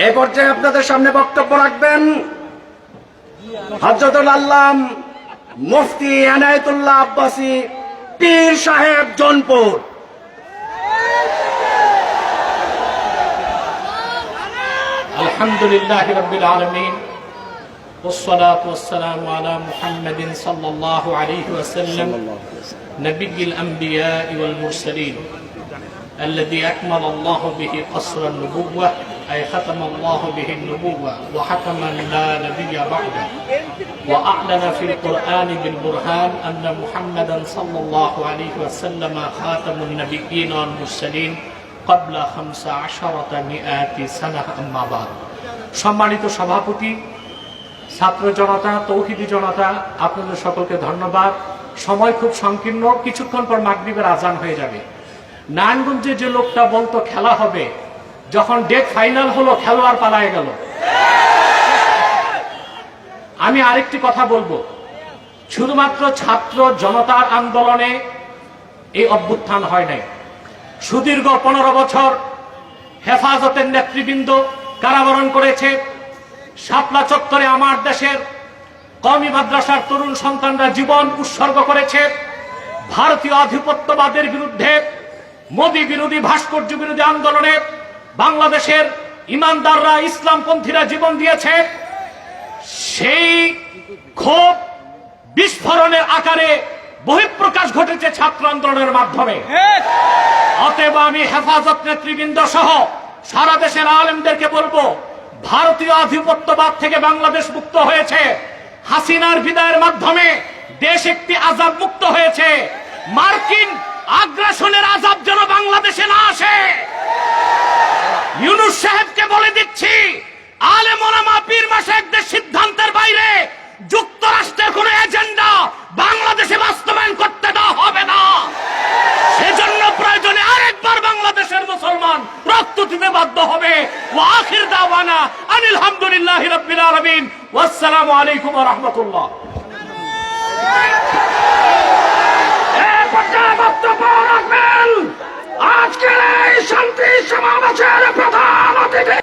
এই পর্যায়ে আপনাদের সামনে বক্তব্য রাখবেন হযরতুল আল্লাম মুফতি এনায়েতুল্লাহ আব্বাসী পীর সাহেব জৌনপুর। আলহামদুলিল্লাহি রাব্বিল আলামিন والصلاة والسلام على محمد صلى الله عليه وسلم نبي الأنبياء والمرسلين الذي أكمل الله به قصر النبوة أي ختم الله به النبوة وحكم لا نبي بعده وأعلن في القرآن بالبرهان أن محمدا صلى الله عليه وسلم خاتم النبيين والمرسلين قبل 1500 سنة أما بعد সম্মানিত সভাপতি, ছাত্র জনতা, তৌহিদি জনতা, আপনাদের সকলকে ধন্যবাদ। সময় খুব সংকীর্ণ, কিছুক্ষণ পর মাগরিবের আজান হয়ে যাবে। নারায়ণগঞ্জে যে লোকটা বলতো খেলা হবে, যখন ডেট ফাইনাল হলো খেলোয়াড় পালায়ে গেল। আমি আরেকটি কথা বলবো, শুধুমাত্র ছাত্র জনতার আন্দোলনে এই অভ্যুত্থান হয় নাই। সুদীর্ঘ 15 বছর হেফাজতের নেতৃবৃন্দ কারাবরণ করেছে। শাপলা চত্বরে আমার দেশের কওমি মাদ্রাসার তরুণ সন্তানরা জীবন উৎসর্গ করেছে। ভারতীয় আধিপত্যবাদের বিরুদ্ধে, মোদী বিরোধী, ভাস্কর্য বিরোধী আন্দোলনে বাংলাদেশের ইমানদাররা, ইসলামপন্থীরা জীবন দিয়েছে। সেই ক্ষোভ বিস্ফোরণের আকারে বহিঃপ্রকাশ ঘটেছে ছাত্র আন্দোলনের মাধ্যমে। অতএব আমি হেফাজত নেতৃবৃন্দ সহ সারা দেশের আলেমদেরকে বলবো, ভারতীয় আধিপত্যবাদ থেকে বাংলাদেশ মুক্ত হয়েছে। হাসিনার বিদায়ের মাধ্যমে দেশ একটি আযাব মুক্ত হয়েছে। মার্কিন আগ্রাসনের আযাব যেন বাংলাদেশে না আসে। ইউনূস সাহেবকে বলে দিচ্ছি, আলেম ওলামা পীর মাশায়েখদের সিদ্ধান্তের বাইরে যুক্তরাষ্ট্রের কোন এজেন্ডা বাংলাদেশে বাস্তবায়ন করতে দেওয়া হবে না। সেজন্য প্রয়োজনে আরেকবার বাংলাদেশের মুসলমান রক্ত দিতে বাধ্য হবে। ওয়া আখির দাওয়ানা আনিল হামদুলিল্লাহি রাব্বিল আলামিন ওয়া আসসালামু আলাইকুম ওয়া রাহমাতুল্লাহ। এই পর্যায়ে বক্তব্য রাখবেন আজকের এই শান্তি সমাবেশের প্রধান অতিথি।